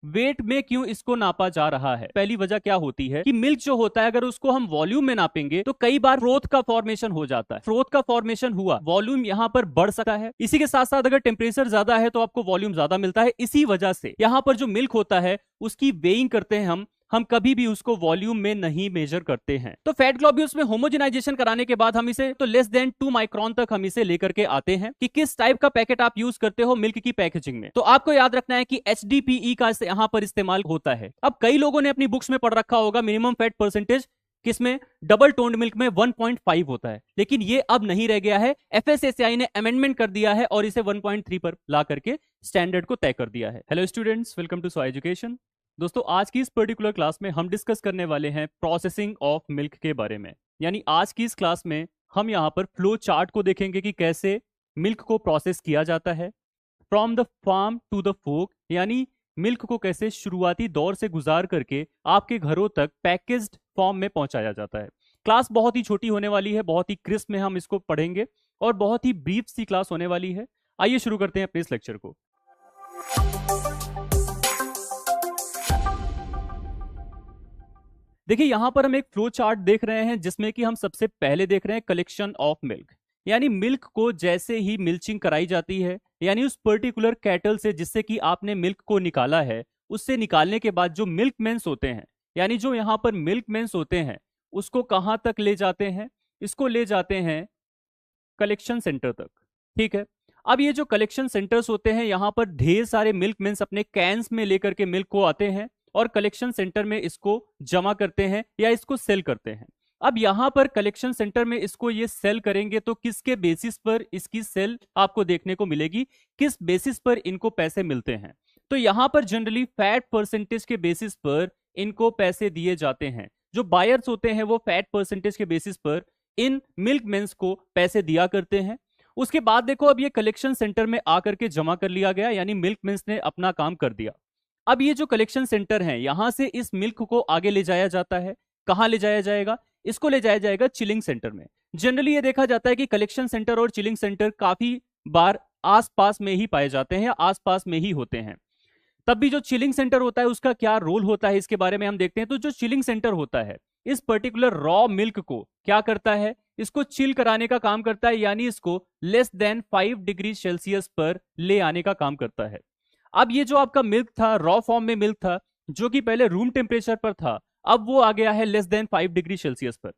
Wait में क्यों इसको नापा जा रहा है? पहली वजह क्या होती है कि मिल्क जो होता है अगर उसको हम वॉल्यूम में नापेंगे तो कई बार फ्रोथ का फॉर्मेशन हो जाता है। फ्रोथ का फॉर्मेशन हुआ, वॉल्यूम यहाँ पर बढ़ सकता है। इसी के साथ साथ अगर टेम्परेचर ज्यादा है तो आपको वॉल्यूम ज्यादा मिलता है। इसी वजह से यहाँ पर जो मिल्क होता है उसकी वेइंग करते हैं हम कभी भी उसको वॉल्यूम में नहीं मेजर करते हैं। तो फैट ग्लोब्यूल्स में होमोजेनाइजेशन कराने के बाद हम इसे तो लेस देन 2 माइक्रोन तक हम इसे लेकर के आते हैं कि किस टाइप का पैकेट आप यूज करते हो मिल्क की पैकेजिंग में। तो आपको याद रखना है कि HDPE का यहाँ पर इस्तेमाल होता है। अब कई लोगों ने अपनी बुक्स में पढ़ रखा होगा मिनिमम फैट परसेंटेज किसमें, डबल टोन्ड मिल्क में 1.5 होता है, लेकिन ये अब नहीं रह गया है। FSSAI ने अमेंडमेंट कर दिया है और इसे 1.3 पर ला करके स्टैंडर्ड को तय कर दिया है। हेलो स्टूडेंट्स, वेलकम टू सोआ एजुकेशन। दोस्तों, आज की इस पर्टिकुलर क्लास में हम डिस्कस करने वाले हैं प्रोसेसिंग ऑफ मिल्क के बारे में। यानी आज की इस क्लास में हम यहाँ पर फ्लो चार्ट को देखेंगे कि कैसे मिल्क को प्रोसेस किया जाता है from the farm to the fork, यानी मिल्क को कैसे शुरुआती दौर से गुजार करके आपके घरों तक पैकेज्ड फॉर्म में पहुंचाया जाता है। क्लास बहुत ही छोटी होने वाली है, बहुत ही क्रिस्प में हम इसको पढ़ेंगे और बहुत ही ब्रीफ सी क्लास होने वाली है। आइए शुरू करते हैं अपने इस लेक्चर को। देखिए, यहां पर हम एक फ्लो चार्ट देख रहे हैं जिसमें कि हम सबसे पहले देख रहे हैं कलेक्शन ऑफ मिल्क। यानी मिल्क को जैसे ही मिल्चिंग कराई जाती है, यानी उस पर्टिकुलर कैटल से जिससे कि आपने मिल्क को निकाला है, उससे निकालने के बाद जो मिल्क मेंस होते हैं, यानी जो यहाँ पर मिल्क मेंस होते हैं, उसको कहाँ तक ले जाते हैं? इसको ले जाते हैं कलेक्शन सेंटर तक। ठीक है, अब ये जो कलेक्शन सेंटर्स होते हैं, यहाँ पर ढेर सारे मिल्क मेंस अपने कैंस में लेकर के मिल्क को आते हैं और कलेक्शन सेंटर में इसको जमा करते हैं या इसको सेल करते हैं। अब यहाँ पर कलेक्शन सेंटर में इसको ये सेल करेंगे तो किसके बेसिस पर इसकी सेल आपको देखने को मिलेगी, किस बेसिस पर इनको पैसे मिलते हैं? तो यहाँ पर जनरली फैट परसेंटेज के बेसिस पर इनको पैसे दिए जाते हैं। जो बायर्स होते हैं वो फैट परसेंटेज के बेसिस पर इन मिल्क मेंस को पैसे दिया करते हैं। उसके बाद देखो, अब ये कलेक्शन सेंटर में आकर के जमा कर लिया गया, यानी मिल्क मेंस ने अपना काम कर दिया। अब ये जो कलेक्शन सेंटर है, यहां से इस मिल्क को आगे ले जाया जाता है। कहां ले जाया जाएगा? इसको ले जाया जाएगा चिलिंग सेंटर में। जनरली ये देखा जाता है कि कलेक्शन सेंटर और चिलिंग सेंटर काफी बार आसपास में ही पाए जाते हैं या आसपास में ही होते हैं। तब भी जो चिलिंग सेंटर होता है उसका क्या रोल होता है इसके बारे में हम देखते हैं। तो जो चिलिंग सेंटर होता है, इस पर्टिकुलर रॉ मिल्क को क्या करता है? इसको चिल कराने का काम करता है, यानी इसको लेस देन 5 डिग्री सेल्सियस पर ले आने का काम करता है। अब ये जो आपका मिल्क था, रॉ फॉर्म में मिल्क था, जो कि पहले रूम टेम्परेचर पर था, अब वो आ गया है लेस देन 5 डिग्री सेल्सियस पर।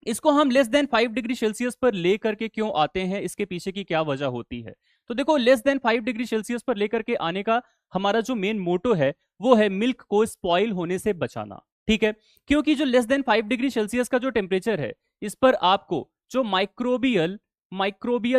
इसको हम लेस देन 5 डिग्री सेल्सियस पर लेकर के क्यों आते हैं, इसके पीछे की क्या वजह होती है? तो देखो, लेस देन 5 डिग्री सेल्सियस पर लेकर के आने का हमारा जो मेन मोटो है वो है मिल्क को स्पॉइल होने से बचाना। ठीक है, क्योंकि जो लेस देन 5 डिग्री सेल्सियस का जो टेम्परेचर है, इस पर आपको जो माइक्रोबियल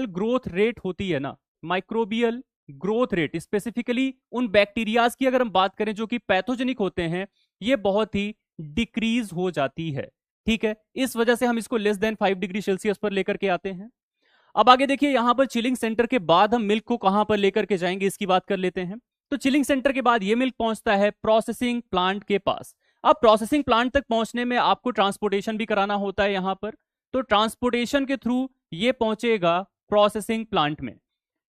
ग्रोथ रेट होती है ना, माइक्रोबियल ग्रोथ रेट, स्पेसिफिकली उन बैक्टीरियाज की अगर हम बात करें जो कि पैथोजेनिक होते हैं, ये बहुत ही डिक्रीज हो जाती है। ठीक है, इस वजह से हम इसको लेस देन 5 डिग्री सेल्सियस पर लेकर के आते हैं। अब आगे देखिए, यहां पर चिलिंग सेंटर के बाद हम मिल्क को कहां पर लेकर के जाएंगे इसकी बात कर लेते हैं। तो चिलिंग सेंटर के बाद ये मिल्क पहुंचता है प्रोसेसिंग प्लांट के पास। अब प्रोसेसिंग प्लांट तक पहुंचने में आपको ट्रांसपोर्टेशन भी कराना होता है यहां पर। तो ट्रांसपोर्टेशन के थ्रू ये पहुंचेगा प्रोसेसिंग प्लांट में।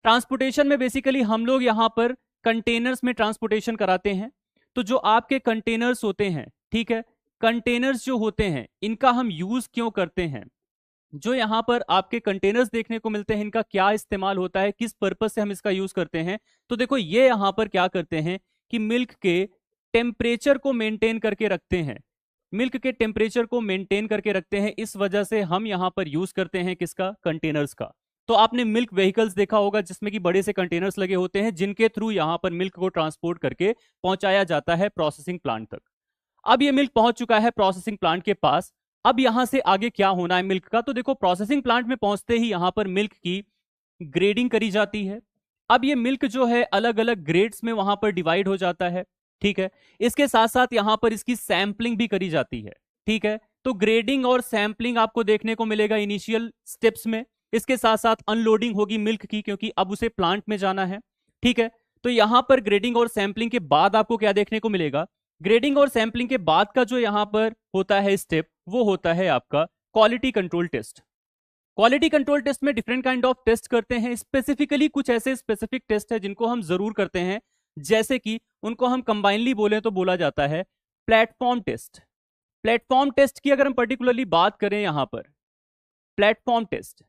ट्रांसपोर्टेशन में बेसिकली हम लोग यहाँ पर कंटेनर्स में ट्रांसपोर्टेशन कराते हैं। तो जो आपके कंटेनर्स होते हैं, ठीक है, कंटेनर्स जो होते हैं इनका हम यूज क्यों करते हैं? जो यहाँ पर आपके कंटेनर्स देखने को मिलते हैं, इनका क्या इस्तेमाल होता है, किस पर्पस से हम इसका यूज करते हैं? तो देखो, ये यहाँ पर क्या करते हैं कि मिल्क के टेम्परेचर को मेंटेन करके रखते हैं। मिल्क के टेम्परेचर को मेंटेन करके रखते हैं, इस वजह से हम यहाँ पर यूज करते हैं किसका? कंटेनर्स का। तो आपने मिल्क व्हीकल्स देखा होगा जिसमें कि बड़े से कंटेनर्स लगे होते हैं, जिनके थ्रू यहां पर मिल्क को ट्रांसपोर्ट करके पहुंचाया जाता है प्रोसेसिंग प्लांट तक। अब ये मिल्क पहुंच चुका है प्रोसेसिंग प्लांट के पास। अब यहां से आगे क्या होना है मिल्क का? तो देखो, प्रोसेसिंग प्लांट में पहुंचते ही यहां पर मिल्क की ग्रेडिंग करी जाती है। अब ये मिल्क जो है अलग अलग ग्रेड्स में वहां पर डिवाइड हो जाता है। ठीक है, इसके साथ साथ यहां पर इसकी सैंपलिंग भी करी जाती है। ठीक है, तो ग्रेडिंग और सैंपलिंग आपको देखने को मिलेगा इनिशियल स्टेप्स में। इसके साथ साथ अनलोडिंग होगी मिल्क की, क्योंकि अब उसे प्लांट में जाना है। ठीक है, तो यहां पर ग्रेडिंग और सैंपलिंग के बाद आपको क्या देखने को मिलेगा? ग्रेडिंग और सैंपलिंग के बाद का जो यहां पर होता है स्टेप, वो होता है आपका quality control test. Quality control test में डिफरेंट काइंड ऑफ टेस्ट करते हैं। स्पेसिफिकली कुछ ऐसे स्पेसिफिक टेस्ट है जिनको हम जरूर करते हैं जैसे कि उनको हम कंबाइनली बोले तो बोला जाता है प्लेटफॉर्म टेस्ट। प्लेटफॉर्म टेस्ट की अगर हम पर्टिकुलरली बात करें यहां पर, प्लेटफॉर्म टेस्ट,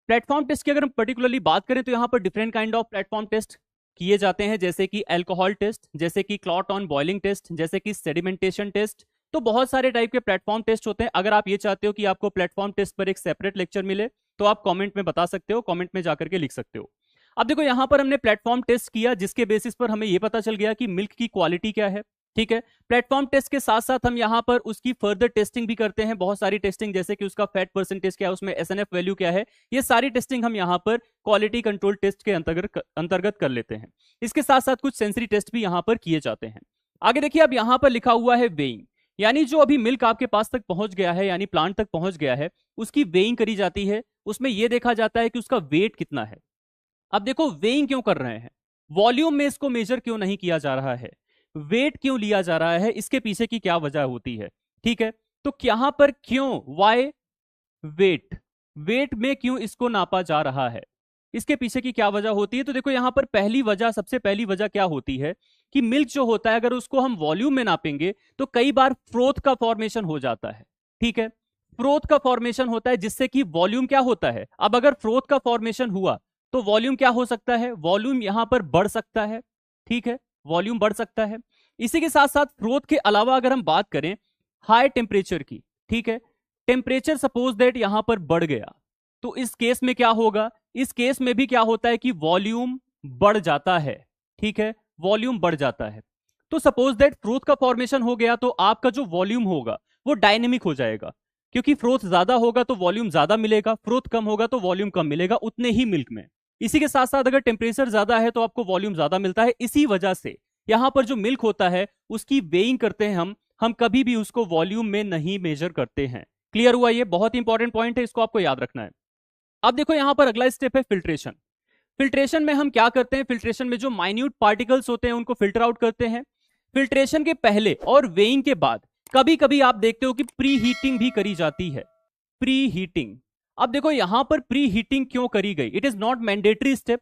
प्लेटफॉर्म टेस्ट की अगर हम पर्टिकुलरली बात करें तो यहां पर different kind of platform test किए जाते हैं, जैसे कि अल्कोहल टेस्ट, जैसे कि क्लॉट ऑन बॉइलिंग टेस्ट, जैसे कि सेडिमेंटेशन टेस्ट। तो बहुत सारे टाइप के प्लेटफॉर्म टेस्ट होते हैं। अगर आप ये चाहते हो कि आपको प्लेटफॉर्म टेस्ट पर एक सेपरेट लेक्चर मिले तो आप कमेंट में बता सकते हो, कमेंट में जाकर के लिख सकते हो। अब देखो यहां पर हमने प्लेटफॉर्म टेस्ट किया, जिसके बेसिस पर हमें यह पता चल गया कि मिल्क की क्वालिटी क्या है। ठीक है, प्लेटफॉर्म टेस्ट के साथ साथ हम यहाँ पर उसकी फर्दर टेस्टिंग भी करते हैं, बहुत सारी टेस्टिंग, जैसे कि उसका फैट परसेंटेज क्या है, उसमें एसएनएफ वैल्यू क्या है, ये सारी टेस्टिंग हम यहाँ पर क्वालिटी कंट्रोल टेस्ट के अंतर्गत कर लेते हैं। इसके साथ साथ कुछ सेंसरी टेस्ट भी यहाँ पर किए जाते हैं। आगे देखिए, अब यहाँ पर लिखा हुआ है वेइंग, यानी जो अभी मिल्क आपके पास तक पहुंच गया है, यानी प्लांट तक पहुंच गया है, उसकी वेइंग करी जाती है। उसमें यह देखा जाता है कि उसका वेट कितना है। अब देखो वेइंग क्यों कर रहे हैं, वॉल्यूम में इसको मेजर क्यों नहीं किया जा रहा है, वेट क्यों लिया जा रहा है, इसके पीछे की क्या वजह होती है। ठीक है, तो यहां पर क्यों, वाई वेट, वेट में क्यों इसको नापा जा रहा है, इसके पीछे की क्या वजह होती है। तो देखो यहां पर पहली वजह, सबसे पहली वजह क्या होती है कि मिल्क जो होता है, अगर उसको हम वॉल्यूम में नापेंगे तो कई बार फ्रोथ का फॉर्मेशन हो जाता है। ठीक है, फ्रोथ का फॉर्मेशन होता है, जिससे कि वॉल्यूम क्या होता है, अब अगर फ्रोथ का फॉर्मेशन हुआ तो वॉल्यूम क्या हो सकता है, वॉल्यूम यहां पर बढ़ सकता है। ठीक है, वॉल्यूम बढ़ सकता है। इसी के साथ साथ फ्रोथ के अलावा अगर हम बात करें हाई टेम्परेचर की, ठीक है, टेम्परेचर सपोज दैट यहां पर बढ़ गया, तो इस केस में क्या होगा, इस केस में भी क्या होता है कि वॉल्यूम बढ़ जाता है। ठीक है, वॉल्यूम बढ़ जाता है। तो सपोज दैट फ्रोथ का फॉर्मेशन हो गया तो आपका जो वॉल्यूम होगा वो डायनेमिक हो जाएगा, क्योंकि फ्रोथ ज्यादा होगा तो वॉल्यूम ज्यादा मिलेगा, फ्रोथ कम होगा तो वॉल्यूम कम मिलेगा उतने ही मिल्क में। इसी के साथ साथ अगर टेम्परेचर ज्यादा है तो आपको वॉल्यूम ज्यादा मिलता है। इसी वजह से यहां पर जो मिल्क होता है उसकी वेइंग करते हैं हम कभी भी उसको वॉल्यूम में नहीं मेजर करते हैं। क्लियर हुआ, ये बहुत इंपॉर्टेंट पॉइंट है, इसको आपको याद रखना है। अब देखो यहां पर अगला स्टेप है फिल्ट्रेशन। फिल्ट्रेशन में हम क्या करते हैं, फिल्ट्रेशन में जो माइन्यूट पार्टिकल्स होते हैं उनको फिल्टर आउट करते हैं। फिल्ट्रेशन के पहले और वेइंग के बाद कभी कभी आप देखते हो कि प्री हीटिंग भी करी जाती है, प्री हीटिंग। अब देखो यहां पर प्री हीटिंग क्यों करी गई, it is not mandatory step.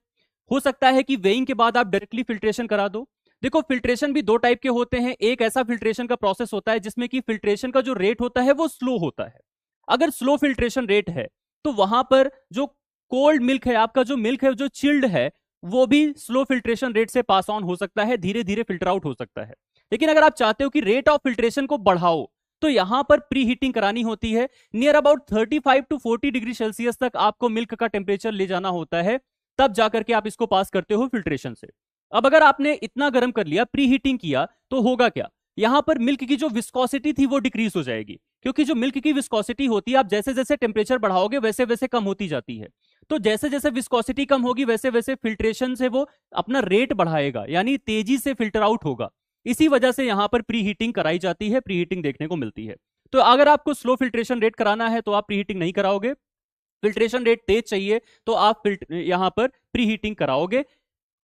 हो सकता है कि वेइंग के बाद आप डायरेक्टली फिल्ट्रेशन करा दो। देखो फिल्ट्रेशन भी दो टाइप के होते हैं, एक ऐसा फिल्ट्रेशन का प्रोसेस होता है जिसमें कि फिल्ट्रेशन का जो रेट होता है वो स्लो होता है। अगर स्लो फिल्ट्रेशन रेट है तो वहां पर जो कोल्ड मिल्क है, आपका जो मिल्क है जो चिल्ड है, वो भी स्लो फिल्ट्रेशन रेट से पास ऑन हो सकता है, धीरे धीरे फिल्टर आउट हो सकता है। लेकिन अगर आप चाहते हो कि रेट ऑफ फिल्ट्रेशन को बढ़ाओ तो यहां पर प्री हीटिंग करानी होती है। Near about 35 to 40 degree Celsius तक आपको मिल्क का टेम्परेचर ले जाना होता है, तब जाकर के आप इसको पास करते हो फिल्ट्रेशन से। अब अगर आपने इतना गर्म कर लिया, प्री हीटिंग किया, तो होगा क्या, यहां पर मिल्क की जो विस्कोसिटी थी वो डिक्रीज हो जाएगी, क्योंकि जो मिल्क की विस्कोसिटी होती है आप जैसे जैसे टेम्परेचर बढ़ाओगे वैसे वैसे कम होती जाती है। तो जैसे जैसे विस्कोसिटी कम होगी वैसे वैसे फिल्ट्रेशन से वो अपना रेट बढ़ाएगा, यानी तेजी से फिल्टर आउट होगा। इसी वजह से यहां पर प्री हीटिंग कराई जाती है, प्री हीटिंग देखने को मिलती है। तो अगर आपको स्लो फिल्ट्रेशन रेट कराना है तो आप प्री हीटिंग नहीं कराओगे, फिल्ट्रेशन रेट तेज चाहिए तो आप यहां पर प्री हीटिंग कराओगे।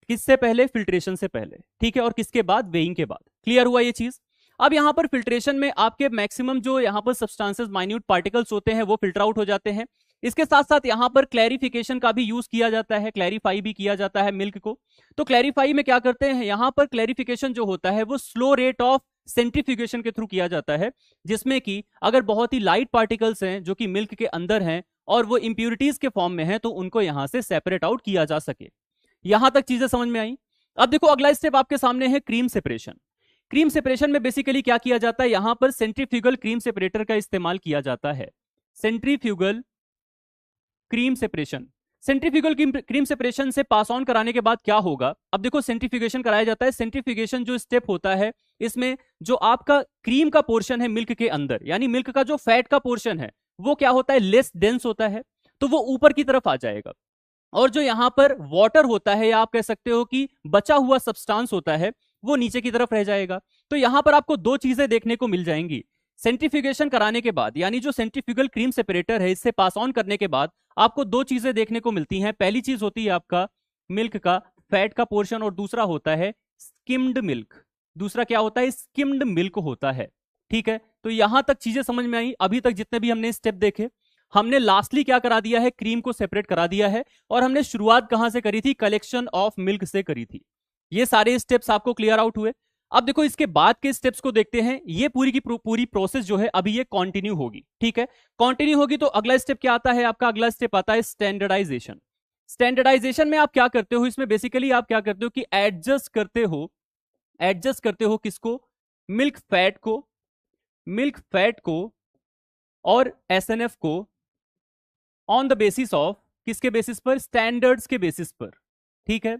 किससे पहले, फिल्ट्रेशन से पहले। ठीक है, और किसके बाद, वेइंग के बाद। क्लियर हुआ ये चीज। अब यहां पर फिल्ट्रेशन में आपके मैक्सिमम जो यहां पर सब्सटेंसेस, माइन्यूट पार्टिकल्स होते हैं वो फिल्टर आउट हो जाते हैं। इसके साथ साथ यहां पर क्लैरिफिकेशन का भी यूज किया जाता है, क्लैरिफाई भी किया जाता है मिल्क को। तो क्लैरिफाई में क्या करते हैं, यहां पर क्लैरिफिकेशन जो होता है वो स्लो रेट ऑफ सेंट्रीफ्यूगेशन के थ्रू किया जाता है, जिसमें कि अगर बहुत ही लाइट पार्टिकल्स हैं जो कि मिल्क के अंदर हैं और वो इंप्यूरिटीज के फॉर्म में हैं तो उनको यहां से सेपरेट आउट किया जा सके। यहां तक चीजें समझ में आई। अब देखो अगला स्टेप आपके सामने है क्रीम सेपरेशन। क्रीम सेपरेशन में बेसिकली क्या किया जाता है, यहां पर सेंट्रीफ्यूगल क्रीम सेपरेटर का इस्तेमाल किया जाता है। Centrifugal cream separation, centrifugal cream separation से पास ऑन कराने के बाद क्या होगा, अब देखो सेंट्रीफ्यूगेशन कराया जाता है। सेंट्रीफ्यूगेशन जो स्टेप होता है, इसमें जो आपका क्रीम का पोर्शन है मिल्क के अंदर, यानी मिल्क का जो फैट का पोर्शन है वो क्या होता है, लेस डेंस होता है, तो वो ऊपर की तरफ आ जाएगा। और जो यहां पर वाटर होता है, या आप कह सकते हो कि बचा हुआ सब्सटेंस होता है, वो नीचे की तरफ रह जाएगा। तो यहां पर आपको दो चीजें देखने को मिल जाएंगी। सेंट्रीफ्यूगेशन कराने के बाद, यानी जो सेंट्रीफ्यूगल क्रीम सेपरेटर है इससे पास ऑन करने के बाद आपको दो चीजें देखने को मिलती हैं। पहली चीज होती है आपका मिल्क का फैट का पोर्शन, और दूसरा होता है स्किम्ड मिल्क। दूसरा क्या होता है, स्किम्ड मिल्क होता है। ठीक है, तो यहां तक चीजें समझ में आई। अभी तक जितने भी हमने स्टेप देखे, हमने लास्टली क्या करा दिया है, क्रीम को सेपरेट करा दिया है। और हमने शुरुआत कहां से करी थी, कलेक्शन ऑफ मिल्क से करी थी। ये सारे स्टेप्स आपको क्लियर आउट हुए। अब देखो इसके बाद के स्टेप्स को देखते हैं। ये पूरी की पूरी प्रोसेस जो है अभी ये कंटिन्यू होगी, ठीक है। कंटिन्यू होगी तो अगला स्टेप क्या आता है आपका? अगला स्टेप आता है स्टैंडर्डाइजेशन। स्टैंडर्डाइजेशन में आप क्या करते हो? इसमें बेसिकली आप क्या करते हो कि एडजस्ट करते हो किसको? मिल्क फैट को और एसएनएफ को ऑन द बेसिस ऑफ, किसके बेसिस पर? स्टैंडर्ड्स के बेसिस पर, ठीक है।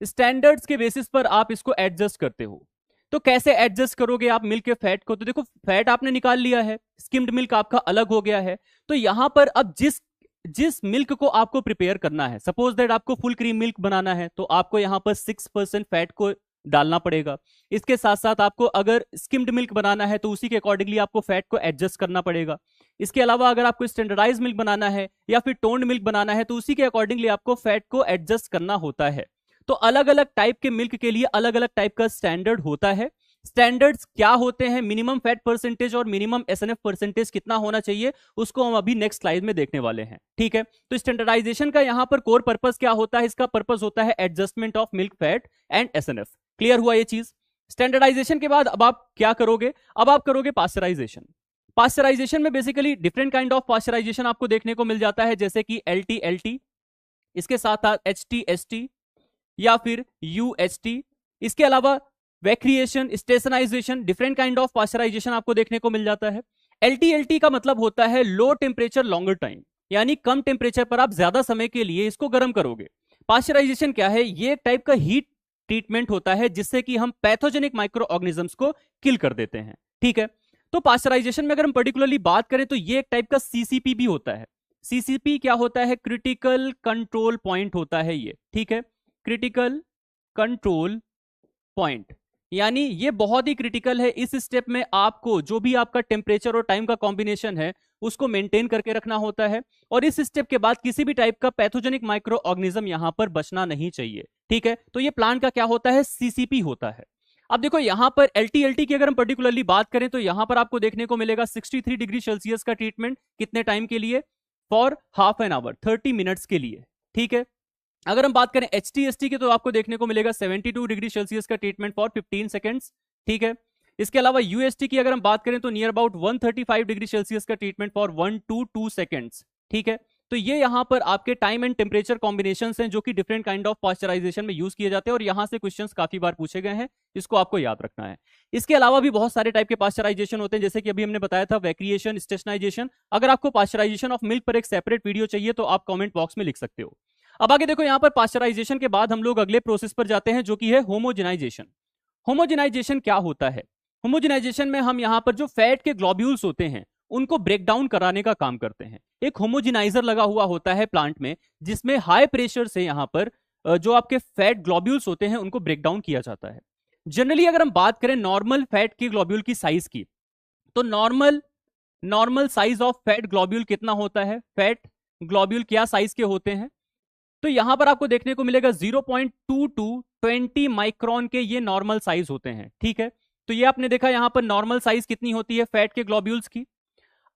स्टैंडर्ड्स के बेसिस पर आप इसको एडजस्ट करते हो। तो कैसे एडजस्ट करोगे आप मिल्क के फैट को? तो देखो फैट आपने निकाल लिया है, स्किम्ड मिल्क आपका अलग हो गया है। तो यहां पर अब जिस जिस मिल्क को आपको प्रिपेयर करना है, सपोज दैट आपको फुल क्रीम मिल्क बनाना है, तो आपको यहां पर 6% फैट को डालना पड़ेगा। इसके साथ साथ आपको अगर स्किम्ड मिल्क बनाना है तो उसी के अकॉर्डिंगली आपको फैट को एडजस्ट करना पड़ेगा। इसके अलावा अगर आपको स्टैंडर्डाइज मिल्क बनाना है या फिर टोन्ड मिल्क बनाना है तो उसी के अकॉर्डिंगली आपको फैट को एडजस्ट करना होता है। तो अलग अलग टाइप के मिल्क के लिए अलग अलग टाइप का स्टैंडर्ड होता है। स्टैंडर्ड्स क्या होते हैं? मिनिमम फैट परसेंटेज और मिनिमम एसएनएफ परसेंटेज कितना होना चाहिए, उसको हम अभी नेक्स्ट स्लाइड में देखने वाले हैं, ठीक है। तो स्टैंडर्डाइजेशन का यहां पर कोर पर्पस क्या होता है? इसका पर्पस होता है adjustment of milk fat and SNF. Clear हुआ ये चीज? स्टैंडर्डाइजेशन के बाद अब आप क्या करोगे? अब आप करोगे पास्चराइजेशन। पास्चराइजेशन में basically different kind of pasteurisation आपको देखने को मिल जाता है, जैसे कि एलटी, इसके साथ साथ HT या फिर UHT। इसके अलावा वैक्रिएशन, स्टेशनाइजेशन, डिफरेंट काइंड ऑफ पास्चराइजेशन आपको देखने को मिल जाता है। LT का मतलब होता है लो टेम्परेचर लॉन्गर टाइम, यानी कम टेम्परेचर पर आप ज्यादा समय के लिए इसको गर्म करोगे। पास्चराइजेशन क्या है? ये एक टाइप का हीट ट्रीटमेंट होता है जिससे कि हम पैथोजेनिक माइक्रो ऑर्गेनिजम्स को किल कर देते हैं, ठीक है। तो पास्चराइजेशन में अगर हम पर्टिकुलरली बात करें तो ये एक टाइप का CCP भी होता है। CCP क्या होता है? क्रिटिकल कंट्रोल पॉइंट होता है ये, ठीक है। क्रिटिकल कंट्रोल पॉइंट, यानी ये बहुत ही क्रिटिकल है। इस स्टेप में आपको जो भी आपका टेम्परेचर और टाइम का कॉम्बिनेशन है उसको मेंटेन करके रखना होता है, और इस स्टेप के बाद किसी भी टाइप का पैथोजेनिक माइक्रो ऑर्गेनिज्म यहां पर बचना नहीं चाहिए, ठीक है। तो ये प्लांट का क्या होता है? CCP होता है। अब देखो यहां पर LT की अगर हम पर्टिकुलरली बात करें तो यहां पर आपको देखने को मिलेगा 63 डिग्री सेल्सियस का ट्रीटमेंट। कितने टाइम के लिए? For half an hour, 30 minutes के लिए, ठीक है। अगर हम बात करें HT की तो आपको देखने को मिलेगा 72 डिग्री सेल्सियस का ट्रीटमेंट फॉर 15 सेकेंड्स, ठीक है। इसके अलावा UHT की अगर हम बात करें तो नियर अबाउट 135 डिग्री सेल्सियस का ट्रीटमेंट फॉर 1 to 2 सेकेंड्स, ठीक है। तो ये यहां पर आपके टाइम एंड टेम्परेचर कॉम्बिनेशंस हैं जो कि डिफरेंट काइंड ऑफ पास्चराइजेशन में यूज किए जाते हैं, और यहां से क्वेश्चंस काफी बार पूछे गए हैं, इसको आपको याद रखना है। इसके अलावा भी बहुत सारे टाइप के पास्चराइजेशन होते हैं, जैसे कि अभी हमने बताया था वैक्रिएशन, स्टेशनाइजेशन। अगर आपको पास्चराइजेशन ऑफ मिल्क पर एक सेपरेट वीडियो चाहिए तो आप कॉमेंट बॉक्स में लिख सकते हो। अब आगे देखो यहां पर पास्चराइजेशन के बाद हम लोग अगले प्रोसेस पर जाते हैं जो कि है होमोजेनाइजेशन। होमोजेनाइजेशन क्या होता है? होमोजेनाइजेशन में हम यहां पर जो फैट के ग्लोब्यूल्स होते हैं उनको ब्रेक डाउन कराने का काम करते हैं। एक होमोजेनाइजर लगा हुआ होता है प्लांट में, जिसमें हाई प्रेशर से यहां पर जो आपके फैट ग्लोब्यूल्स होते हैं उनको ब्रेक डाउन किया जाता है। जनरली अगर हम बात करें नॉर्मल फैट के ग्लोब्यूल की साइज की, तो normal size of fat globule कितना होता है? फैट ग्लोब्यूल क्या साइज के होते हैं? तो यहां पर आपको देखने को मिलेगा 0.2 to 20 माइक्रोन के ये नॉर्मल साइज होते हैं, ठीक है। तो ये आपने देखा यहां पर नॉर्मल साइज कितनी होती है फैट के ग्लोब्यूल्स की।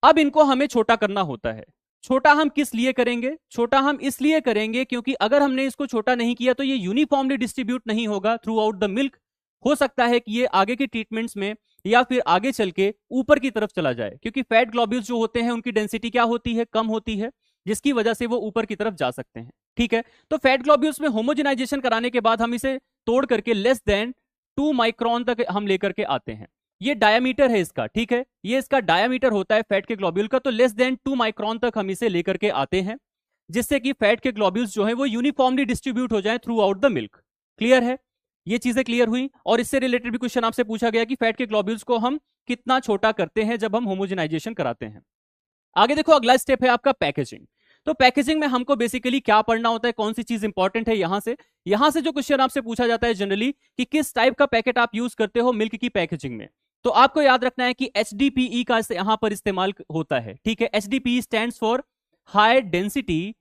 अब इनको हमें छोटा करना होता है। छोटा हम किस लिए करेंगे? छोटा हम इसलिए करेंगे क्योंकि अगर हमने इसको छोटा नहीं किया तो ये यूनिफॉर्मली डिस्ट्रीब्यूट नहीं होगा थ्रू आउट द मिल्क। हो सकता है कि ये आगे के ट्रीटमेंट्स में या फिर आगे चल के ऊपर की तरफ चला जाए, क्योंकि फैट ग्लोब्यूल्स जो होते हैं उनकी डेंसिटी क्या होती है? कम होती है, जिसकी वजह से वो ऊपर की तरफ जा सकते हैं, ठीक है। तो फैट ग्लोब्यूल्स में होमोजेनाइजेशन कराने के बाद हम इसे तोड़ करके लेस देन 2 माइक्रोन तक हम लेकर के आते हैं। ये डायामीटर है इसका, ठीक है, ये इसका डायामीटर होता है फैट के ग्लोब्यूल का। तो लेस देन 2 माइक्रोन तक हम इसे लेकर के आते हैं, जिससे कि फैट के ग्लोब्यूल्स जो है वो यूनिफॉर्मली डिस्ट्रीब्यूट हो जाए through out the milk. Clear है? ये चीजें क्लियर हुई। और इससे रिलेटेड भी क्वेश्चन आपसे पूछा गया कि फैट के ग्लोब्यूल्स को हम कितना छोटा करते हैं जब हम होमोजेनाइजेशन कराते हैं। आगे देखो अगला स्टेप है आपका पैकेजिंग। तो पैकेजिंग में हमको बेसिकली क्या पढ़ना होता है, कौन सी चीज इंपॉर्टेंट है? यहां से जो क्वेश्चन आपसे पूछा जाता है जनरली कि किस टाइप का पैकेट आप यूज करते हो मिल्क की पैकेजिंग में, तो आपको याद रखना है कि HDPE का यहां पर इस्तेमाल होता है, ठीक है। HDPE stands for high density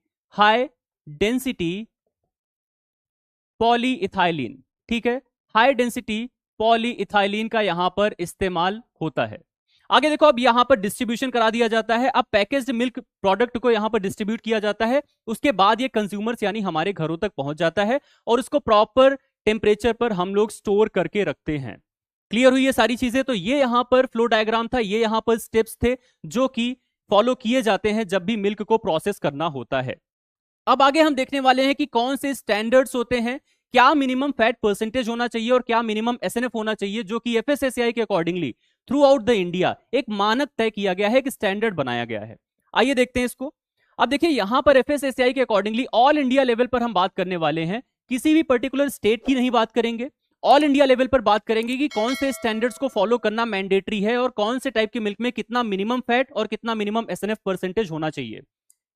polyethylene, ठीक है। हाई डेंसिटी पॉलीइथाइलिन का यहां पर इस्तेमाल होता है। आगे देखो अब यहां पर डिस्ट्रीब्यूशन करा दिया जाता है। अब पैकेज्ड मिल्क प्रोडक्ट को यहां पर डिस्ट्रीब्यूट किया जाता है, उसके बाद ये कंज्यूमर्स यानी हमारे घरों तक पहुंच जाता है और उसको प्रॉपर टेम्परेचर पर हम लोग स्टोर करके रखते हैं। क्लियर हुई ये सारी चीजें? तो ये यहां पर फ्लो डायग्राम था, ये यहां पर स्टेप्स थे जो कि फॉलो किए जाते हैं जब भी मिल्क को प्रोसेस करना होता है। अब आगे हम देखने वाले हैं कि कौन से स्टैंडर्ड्स होते हैं, क्या मिनिमम फैट परसेंटेज होना चाहिए और क्या मिनिमम एसएनएफ होना चाहिए, जो कि एफएसएसएआई के accordingly through out the India एक मानक तय किया गया है, एक स्टैंडर्ड बनाया गया है। आइए देखते हैं इसको। अब देखिए यहां पर एफएसएसएआई के अकॉर्डिंगली ऑल इंडिया लेवल पर हम बात करने वाले हैं, किसी भी पर्टिकुलर स्टेट की नहीं बात करेंगे, ऑल इंडिया लेवल पर बात करेंगे कि कौन से स्टैंडर्ड्स को फॉलो करना मैंडेटरी है और कौन से टाइप के मिल्क में कितना मिनिमम फैट और कितना मिनिमम एसएनएफ परसेंटेज होना चाहिए।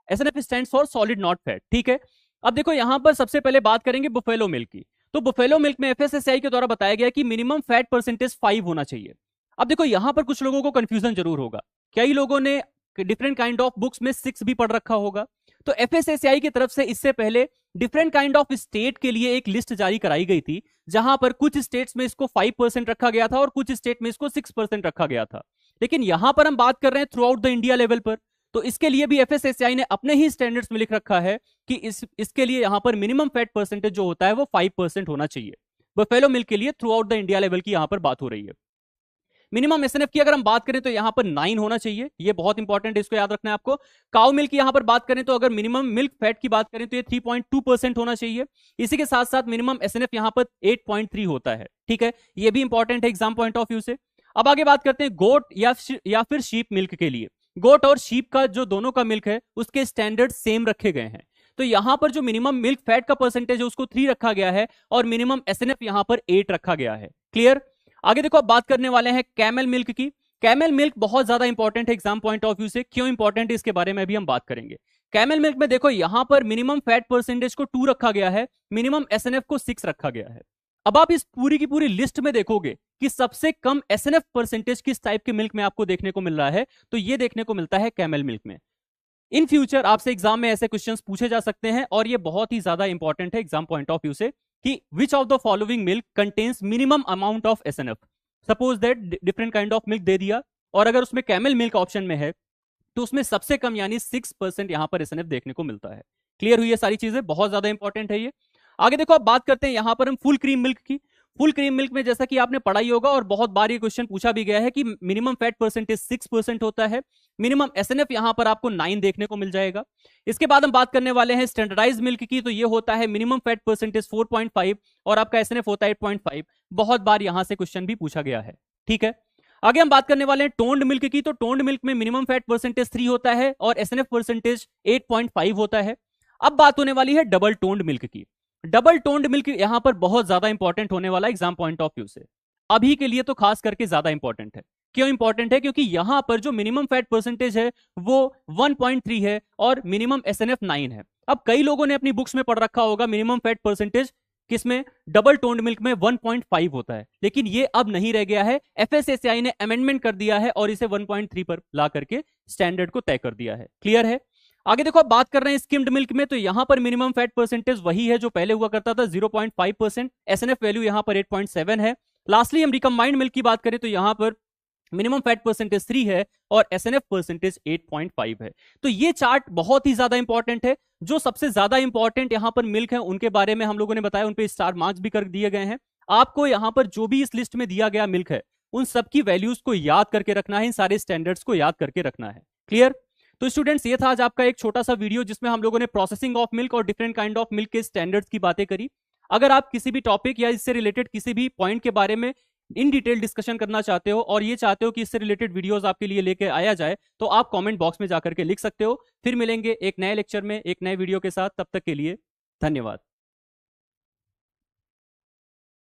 SNF stands for solid not fat, ठीक है। अब देखो यहां पर सबसे पहले बात करेंगे बुफेलो मिल्क की। तो बुफेलो मिल्क में एफएसएसआई के द्वारा बताया गया कि मिनिमम फैट परसेंटेज 5 होना चाहिए। अब देखो यहां पर कुछ लोगों को कंफ्यूजन जरूर होगा, कई लोगों ने डिफरेंट काइंड ऑफ बुक्स में 6 भी पढ़ रखा होगा। तो एफएसएसआई की तरफ से इससे पहले डिफरेंट काइंड ऑफ स्टेट के लिए एक लिस्ट जारी कराई गई थी, जहां पर कुछ स्टेट्स में इसको 5% रखा गया था और कुछ स्टेट में इसको 6% रखा गया था। लेकिन यहां पर हम बात कर रहे हैं through out the India level पर, तो इसके लिए भी एफएसएसआई ने अपने ही स्टैंडर्ड्स में लिख रखा है कि इसके लिए यहां पर मिनिमम फैट परसेंटेज जो होता है वो 5% होना चाहिए। बफेलो मिल्क के लिए through out the India level की यहां पर बात हो रही है। मिनिमम एसएनएफ की अगर हम बात करें तो यहां पर 9 होना चाहिए, ये बहुत इंपॉर्टेंट है, इसको याद रखना है आपको। काउ मिल्क की यहां पर बात करें तो अगर मिनिमम मिल्क फैट की बात करें तो ये 3.2% होना चाहिए। इसी के साथ साथ मिनिमम एसएनएफ यहां पर 8.3 होता है, ठीक है, ये भी इंपॉर्टेंट है एग्जाम पॉइंट ऑफ व्यू से। अब आगे बात करते हैं गोट या फिर शीप मिल्क के लिए। गोट और शीप का जो दोनों का मिल्क है उसके स्टैंडर्ड सेम रखे गए हैं। तो यहां पर जो मिनिमम मिल्क फैट का परसेंटेज है उसको 3 रखा गया है और मिनिमम एसएनएफ यहां पर 8 रखा गया है। क्लियर? आगे देखो अब बात करने वाले हैं कैमल मिल्क की। कैमल मिल्क बहुत ज्यादा इंपॉर्टेंट है एग्जाम पॉइंट ऑफ व्यू से। क्यों इंपॉर्टेंट है इसके बारे में भी हम बात करेंगे। कैमल मिल्क में देखो यहां पर मिनिमम फैट परसेंटेज को 2 रखा गया है, मिनिमम एसएनएफ को 6 रखा गया है। अब आप इस पूरी की पूरी लिस्ट में देखोगे कि सबसे कम एसएनएफ परसेंटेज किस टाइप के मिल्क में आपको देखने को मिल रहा है, तो ये देखने को मिलता है कैमल मिल्क में। इन फ्यूचर आपसे एग्जाम में ऐसे क्वेश्चंस पूछे जा सकते हैं और ये बहुत ही ज्यादा इंपॉर्टेंट है एग्जाम पॉइंट ऑफ व्यू से कि which of the following milk contains minimum amount of SNF. Suppose that different kind of milk दे दिया और अगर उसमें कैमल मिल्क ऑप्शन में है तो उसमें सबसे कम यानी 6% यहां पर एसएनएफ देखने को मिलता है। क्लियर हुई है सारी चीजें? बहुत ज्यादा इंपॉर्टेंट है ये। आगे देखो अब बात करते हैं यहां पर हम फुल क्रीम मिल्क की। फुल क्रीम मिल्क में जैसा कि आपने पढ़ा ही होगा और बहुत बार ये क्वेश्चन पूछा भी गया है कि मिनिमम फैट परसेंटेज 6% होता है, मिनिमम एसएनएफ यहां पर आपको 9 देखने को मिल जाएगा। इसके बाद हम बात करने वाले हैं स्टैंडर्डाइज मिल्क की। तो ये होता है मिनिमम फैट परसेंटेज 4.5 और आपका एसएनएफ होता है 8.5। बहुत बार यहां से क्वेश्चन भी पूछा गया है, ठीक है। आगे हम बात करने वाले हैं टोन्ड मिल्क की। तो टोन्ड मिल्क में मिनिमम फैट परसेंटेज 3 होता है और एसएनएफ परसेंटेज 8.5 होता है। अब बात होने वाली है डबल टोन्ड मिल्क की। डबल टोन्ड मिल्क यहां पर बहुत ज्यादा इंपॉर्टेंट होने वाला एग्जाम पॉइंट ऑफ व्यू से, अभी के लिए तो खास करके ज्यादा इंपॉर्टेंट है। क्यों इंपॉर्टेंट है? क्योंकि यहां पर जो मिनिमम फैट परसेंटेज है वो 1.3 है और मिनिमम एसएनएफ 9 है। अब कई लोगों ने अपनी बुक्स में पढ़ रखा होगा मिनिमम फैट परसेंटेज किसमें, डबल टोन्ड मिल्क में 1.5 होता है, लेकिन ये अब नहीं रह गया है। एफएसएसआई ने अमेंडमेंट कर दिया है और इसे 1.3 पर ला करके स्टैंडर्ड को तय कर दिया है। क्लियर है? आगे देखो अब बात कर रहे हैं स्किम्ड मिल्क में। तो यहां पर मिनिमम फैट परसेंटेज वही है जो पहले हुआ करता था, 0.5%। एसएनएफ वैल्यू यहां पर 8.7 है। लास्टली हम रिकम्बाइंड मिल्क की बात करें तो यहां पर मिनिमम फैट परसेंटेज 3 है और एसएनएफ परसेंटेज 8.5 है। तो ये चार्ट बहुत ही ज्यादा इंपॉर्टेंट है। जो सबसे ज्यादा इंपॉर्टेंट यहां पर मिल्क है उनके बारे में हम लोगों ने बताया, उन पे स्टार मार्क्स भी कर दिए गए हैं। आपको यहां पर जो भी इस लिस्ट में दिया गया मिल्क है उन सबकी वैल्यूज को याद करके रखना है, इन सारे स्टैंडर्ड्स को याद करके रखना है। क्लियर? तो स्टूडेंट्स ये था आज आपका एक छोटा सा वीडियो जिसमें हम लोगों ने प्रोसेसिंग ऑफ मिल्क और डिफरेंट काइंड ऑफ मिल्क के स्टैंडर्ड्स की बातें करी। अगर आप किसी भी टॉपिक या इससे रिलेटेड किसी भी पॉइंट के बारे में इन डिटेल डिस्कशन करना चाहते हो और ये चाहते हो कि इससे रिलेटेड वीडियोस आपके लिए लेके आया जाए तो आप कमेंट बॉक्स में जाकर के लिख सकते हो। फिर मिलेंगे एक नए लेक्चर में एक नए वीडियो के साथ, तब तक के लिए धन्यवाद।